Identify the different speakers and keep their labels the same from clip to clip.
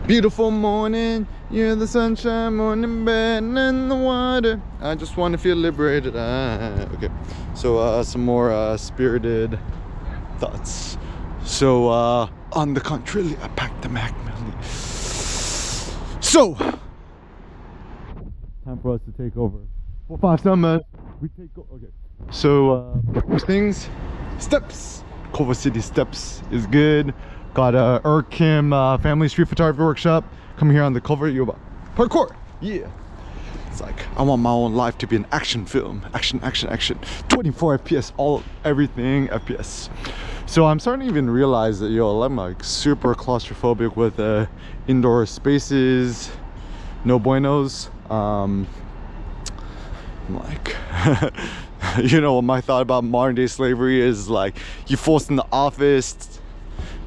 Speaker 1: Beautiful morning, you're the sunshine, morning bed and the water. I just want to feel liberated. Okay, so some more spirited thoughts. So on the contrary, I packed the Mac Melly. So time for us to take over. 4-5 summers, we take over. Okay, so first things, steps. Culver City Steps is good. Got a Kim family street photography workshop coming here on the Culver. Yoba parkour, yeah. It's like I want my own life to be an action film. Action, 24 FPS, everything FPS. So I'm starting to even realize that I'm like super claustrophobic with indoor spaces. No buenos. I'm like my thought about modern day slavery is like you forced in the office,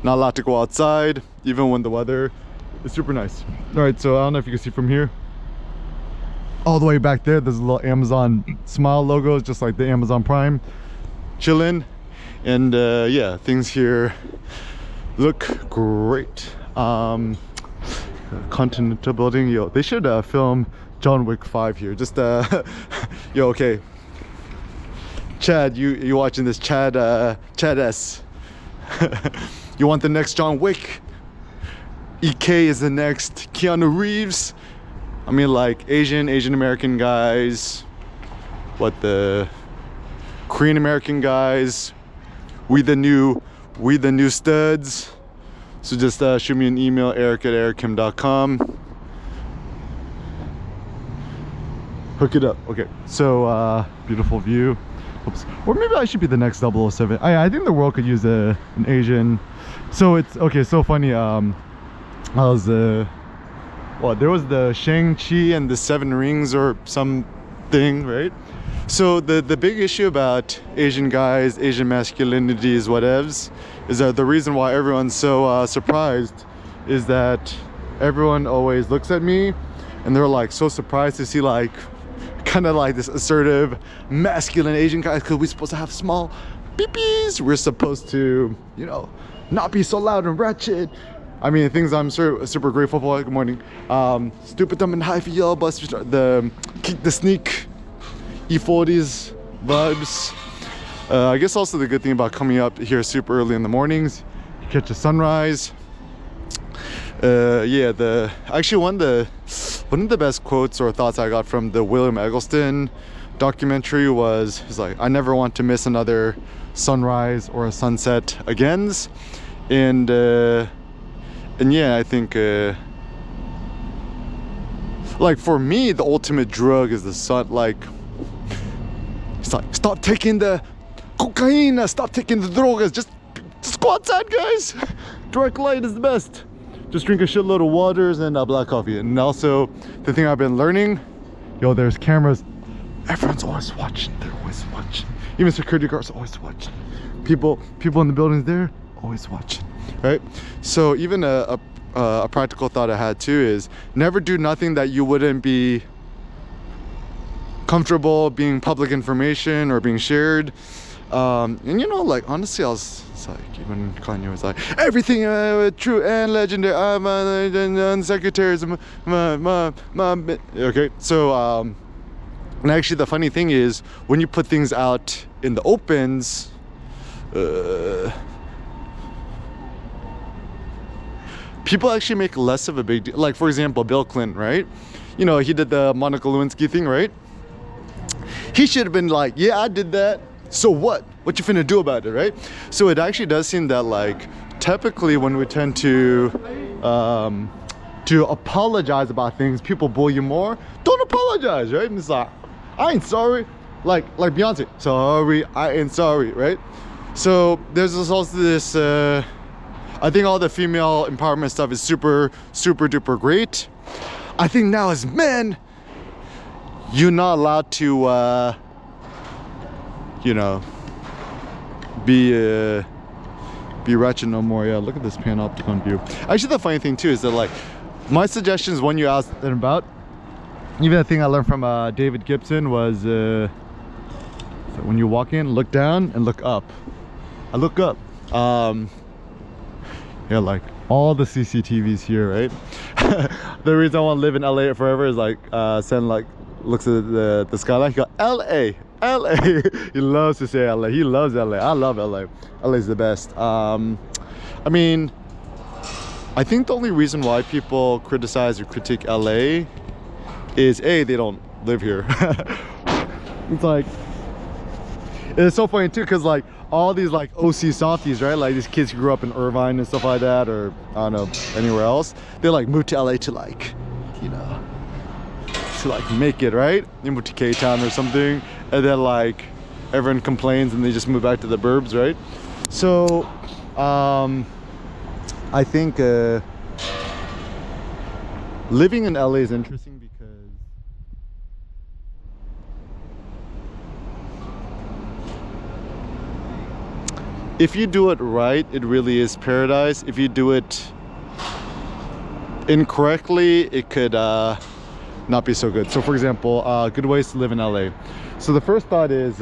Speaker 1: not allowed to go outside even when the weather is super nice. All right, so I don't know if you can see from here, all the way back there, there's a little Amazon smile logo, just like the Amazon Prime, chilling. And yeah, things here look great. Continental building, they should film John Wick 5 here. Just okay, Chad, you watching this? Chad S. You want the next John Wick? EK is the next Keanu Reeves. I mean, like Asian American guys, what the Korean American guys, we the new studs. So just shoot me an email, eric@erickim.com. Hook it up. Okay, so beautiful view. Oops. Or maybe I should be the next 007. I think the world could use an Asian. So it's okay, so funny. I was there was the Shang-Chi and the 7 Rings or something, right? So the big issue about Asian guys, Asian masculinities, whatevs, is that the reason why everyone's so surprised is that everyone always looks at me and they're like so surprised to see like kind of like this assertive masculine Asian guys, because we're supposed to have small peepees. We're supposed to, not be so loud and ratchet. I mean, things I'm super grateful for. Good morning. Stupid, dumb, and high for y'all, but the kick the sneak E40s vibes. I guess also the good thing about coming up here super early in the mornings, you catch a sunrise. Yeah, actually one of the best quotes or thoughts I got from the William Eggleston documentary was, he's like, I never want to miss another sunrise or a sunset again. And yeah, I think like for me the ultimate drug is the sun. Like it's like, stop taking the cocaine, stop taking the drogas, just go outside, guys. Direct light is the best. Just drink a shitload of waters and black coffee. And also the thing I've been learning, there's cameras. Everyone's always watching. They're always watching. Even security guards are always watching. People in the buildings there, always watching, right? So even a practical thought I had too is never do nothing that you wouldn't be comfortable being public information or being shared. And like honestly, it's like even Kanye was like, everything true and legendary. I'm secretaries. Okay, so and actually the funny thing is when you put things out in the opens, people actually make less of a big deal. Like for example, Bill Clinton, right? He did the Monica Lewinsky thing, right? He should have been like, yeah, I did that. So what you finna do about it, right? So it actually does seem that like typically when we tend to apologize about things, people bully you more. Don't apologize, right? And it's like, I ain't sorry. Like Beyonce, sorry, I ain't sorry, right? So there's also this I think all the female empowerment stuff is super duper great. I think now as men, you're not allowed to be ratchet no more. Yeah, look at this panopticon view. Actually, the funny thing too is that like my suggestions when you ask them about, even the thing I learned from David Gibson was so when you walk in, look down and look up. I look up. Yeah, like all the CCTVs here, right? The reason I want to live in LA forever is like Sen like looks at the skyline, he goes LA. He loves to say LA. He loves LA. I love LA. LA's the best. I mean, I think the only reason why people criticize or critique LA is A, they don't live here. It's like, it's so funny too, because like all these like OC softies, right? Like these kids who grew up in Irvine and stuff like that, or I don't know, anywhere else, they like moved to LA to like, you know, to like make it, right? They moved to K-Town or something, and then like everyone complains and they just move back to the burbs, right? So I think living in LA is interesting because if you do it right, it really is paradise. If you do it incorrectly, it could not be so good. So for example, good ways to live in LA. So the first thought is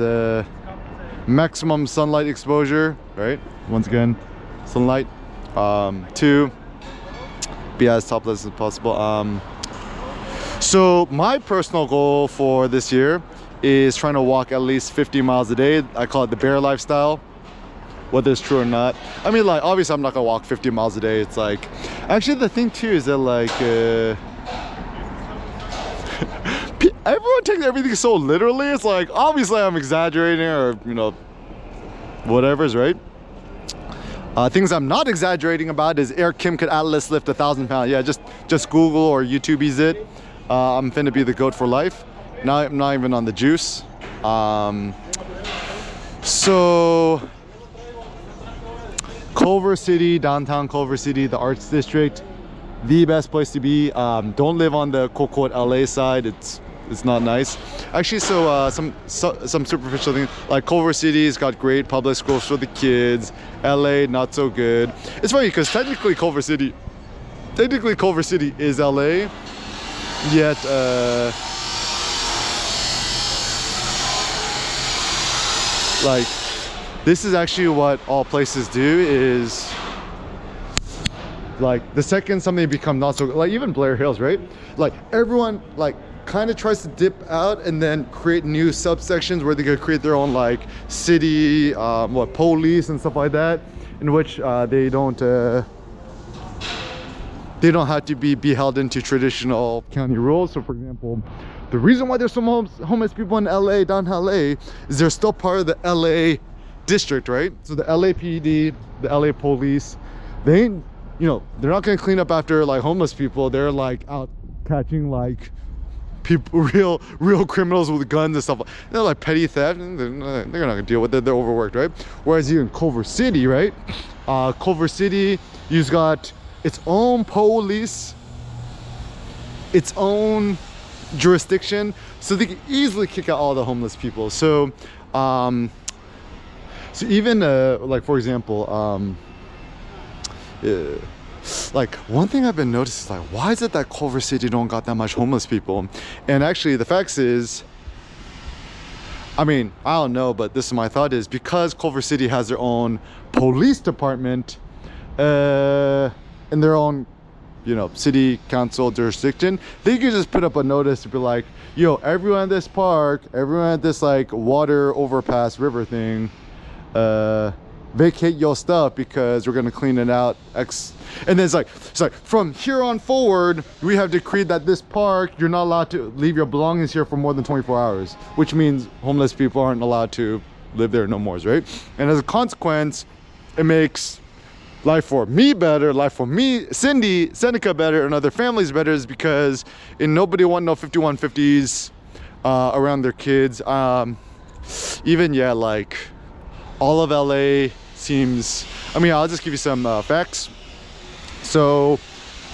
Speaker 1: maximum sunlight exposure, right? Once again, sunlight. 2, be as topless as possible. So my personal goal for this year is trying to walk at least 50 miles a day. I call it the bear lifestyle, whether it's true or not. I mean, like, obviously I'm not gonna walk 50 miles a day. It's like, actually the thing too is that like everyone takes everything so literally. It's like, obviously I'm exaggerating, or you know, whatever's, right? Things I'm not exaggerating about is Air Kim could Atlas lift 1,000 pounds. Yeah, just Google or YouTube's it. I'm finna be the GOAT for life. Now I'm not even on the juice. So Culver City, downtown Culver City, the arts district, the best place to be. Don't live on the quote-unquote LA side. It's not nice. Actually, so some superficial things, like Culver City's got great public schools for the kids. LA, not so good. It's funny because technically Culver City is LA, yet like this is actually what all places do, is like the second something becomes not so, like even Blair Hills, right? Like everyone like kind of tries to dip out and then create new subsections where they could create their own like city, police and stuff like that, in which they don't have to be held into traditional county rules. So for example, the reason why there's some homeless people in LA, downtown LA, is they're still part of the LA district, right? So the LAPD, the LA police, they ain't, you know, they're not gonna clean up after like homeless people. They're like out catching like people, real criminals with guns and stuff. They're like petty theft, and they're not gonna deal with it. They're overworked, right? Whereas you in Culver City, right? Culver City, you've got its own police, its own jurisdiction, so they can easily kick out all the homeless people. So so even like for example, like one thing I've been noticing is like, why is it that Culver City don't got that much homeless people? And actually the facts is, I mean, I don't know, but this is my thought, is because Culver City has their own police department in their own, you know, city council jurisdiction, they could just put up a notice to be like, yo, everyone at this park, everyone at this like water overpass river thing, vacate your stuff because we're gonna clean it out. And then it's like from here on forward, we have decreed that this park, you're not allowed to leave your belongings here for more than 24 hours, which means homeless people aren't allowed to live there no more, right? And as a consequence, it makes life for me better, life for me, Seneca better, and other families better, is because nobody want no 5150s around their kids. Even, yeah, like all of LA seems, I mean, I'll just give you some facts. So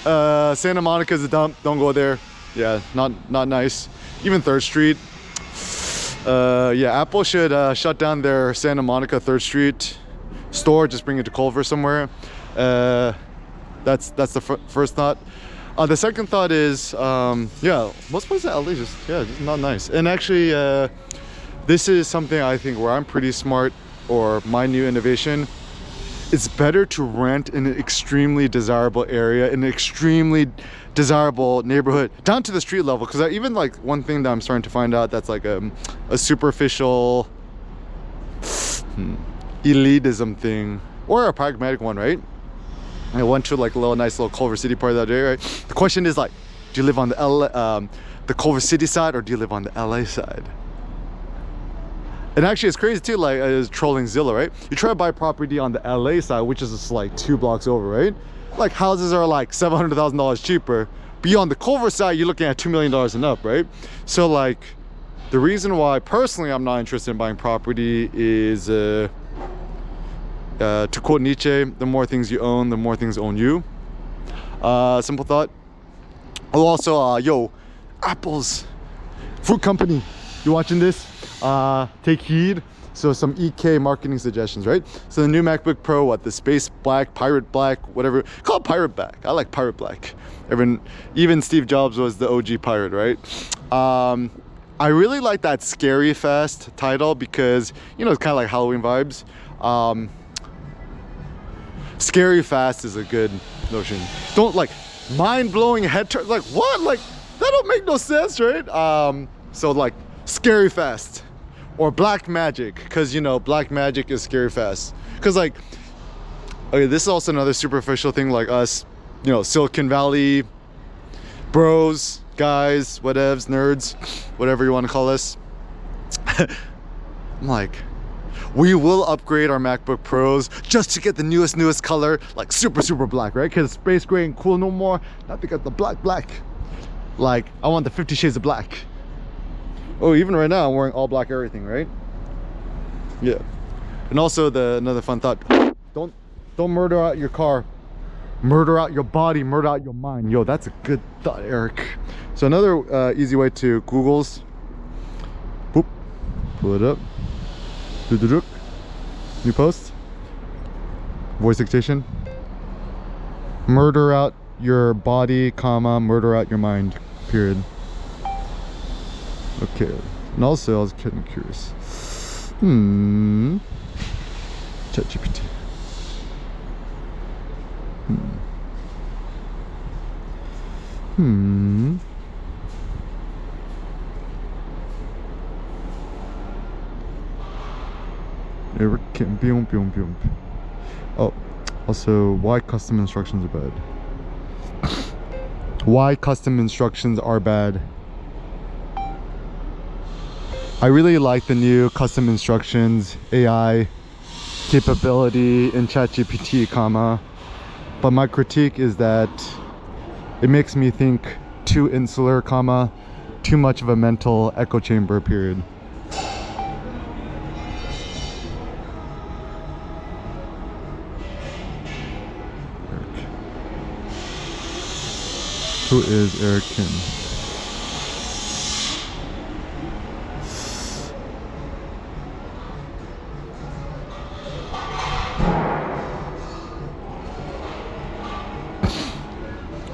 Speaker 1: Santa Monica's a dump, don't go there. Yeah, not nice. Even 3rd Street. Yeah, Apple should shut down their Santa Monica 3rd Street store, just bring it to Culver somewhere. That's the first thought. The second thought is, yeah, most places in LA just not nice. And actually, this is something I think where I'm pretty smart, or my new innovation it's better to rent in an extremely desirable area, in an extremely desirable neighborhood, down to the street level. Because even like one thing that I'm starting to find out that's like a superficial elitism thing, or a pragmatic one, right? I went to like a little nice little Culver City party the other day, right? The question is like, do you live on the Culver City side, or do you live on the LA side? And actually it's crazy too, like I was trolling Zillow, right? You try to buy property on the LA side, which is just like 2 blocks over, right? Like houses are like $700,000 cheaper. But on the Culver side, you're looking at $2 million and up, right? So like, the reason why personally I'm not interested in buying property is, to quote Nietzsche, the more things you own, the more things own you. Simple thought. Oh, also, yo, Apple's fruit company, you watching this? Take heed. So some EK marketing suggestions, right? So the new MacBook Pro, what, the space black, pirate black, whatever, call it pirate black. I like pirate black. Even Steve Jobs was the OG pirate, right? I really like that Scary Fest title because, you know, it's kind of like Halloween vibes. Scary Fast is a good notion. Don't like mind-blowing head turn, like what? Like that don't make no sense, right? So like Scary Fast or Black Magic, because you know Black Magic is Scary Fast. Because like, okay, this is also another superficial thing, like us, you know, Silicon Valley bros, guys, whatevs, nerds, whatever you want to call us. I'm like, we will upgrade our MacBook Pros just to get the newest color, like super black, right? Because space gray ain't cool no more. Now they got the black. Like, I want the 50 Shades of Black. Oh, even right now I'm wearing all black everything, right? Yeah. And also another fun thought, don't murder out your car, murder out your body, murder out your mind. Yo, that's a good thought, Eric. So another easy way to Google's, boop, pull it up, new post, voice dictation, murder out your body, comma, murder out your mind, period. Okay, and also I was getting curious. ChatGPT. Eric Kim. Oh, also, why custom instructions are bad? Why custom instructions are bad? I really like the new custom instructions AI capability in ChatGPT, but my critique is that it makes me think too insular, too much of a mental echo chamber, period. Who is Eric Kim?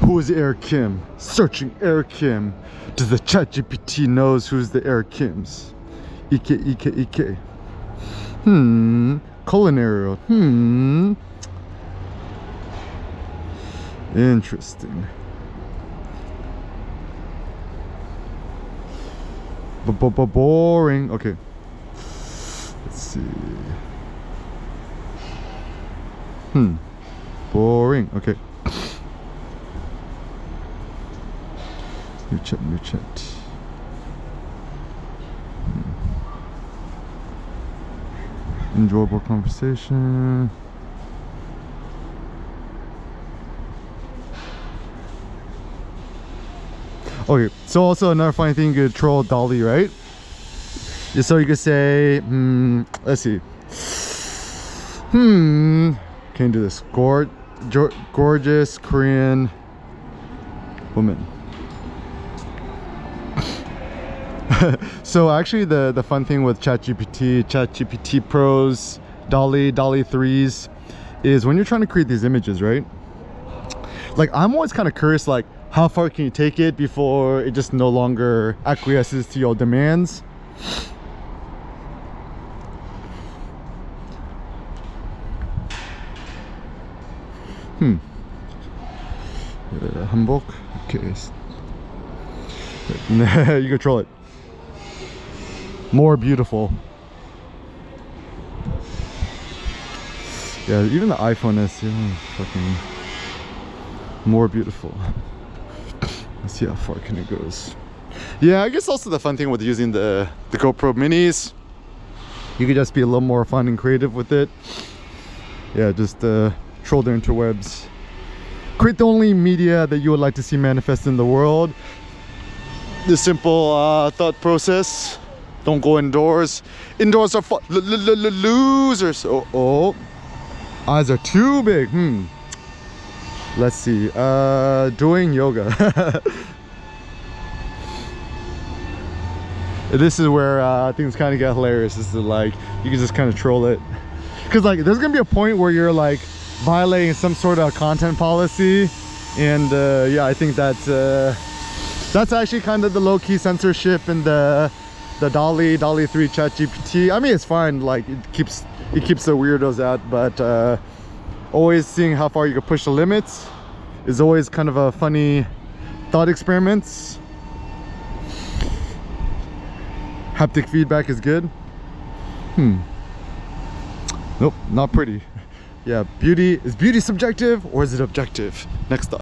Speaker 1: Who is Eric Kim? Searching Eric Kim. Does the ChatGPT knows who's the Eric Kims? EK. Culinary. Interesting. Boring. Okay. Let's see. Boring. Okay. New chat. Enjoyable conversation. Okay, so also another funny thing, you could troll Dolly, right? So you could say, let's see. Can't do this. Gorgeous Korean woman. So actually the fun thing with ChatGPT Pros, Dolly 3s is when you're trying to create these images, right? Like I'm always kind of curious, like how far can you take it before it just no longer acquiesces to your demands? Hamburg. Okay. You control it. More beautiful. Yeah, even the iPhone is fucking more beautiful. Let's see how far can it goes. Yeah, I guess also the fun thing with using the GoPro minis, you could just be a little more fun and creative with it. Yeah, just troll the interwebs. Create the only media that you would like to see manifest in the world. The simple thought process. Don't go indoors. Indoors are losers. Oh, eyes are too big. Let's see. Doing yoga. This is where things kind of get hilarious. This is like, you can just kind of troll it. Because like, there's gonna be a point where you're like violating some sort of content policy. And yeah, I think that's actually kind of the low-key censorship in the DALL-E 3 chat GPT. I mean, it's fine, like it keeps the weirdos out, but always seeing how far you can push the limits is always kind of a funny thought experiments. Haptic feedback is good. Nope, not pretty. Yeah, beauty, is beauty subjective or is it objective? Next up.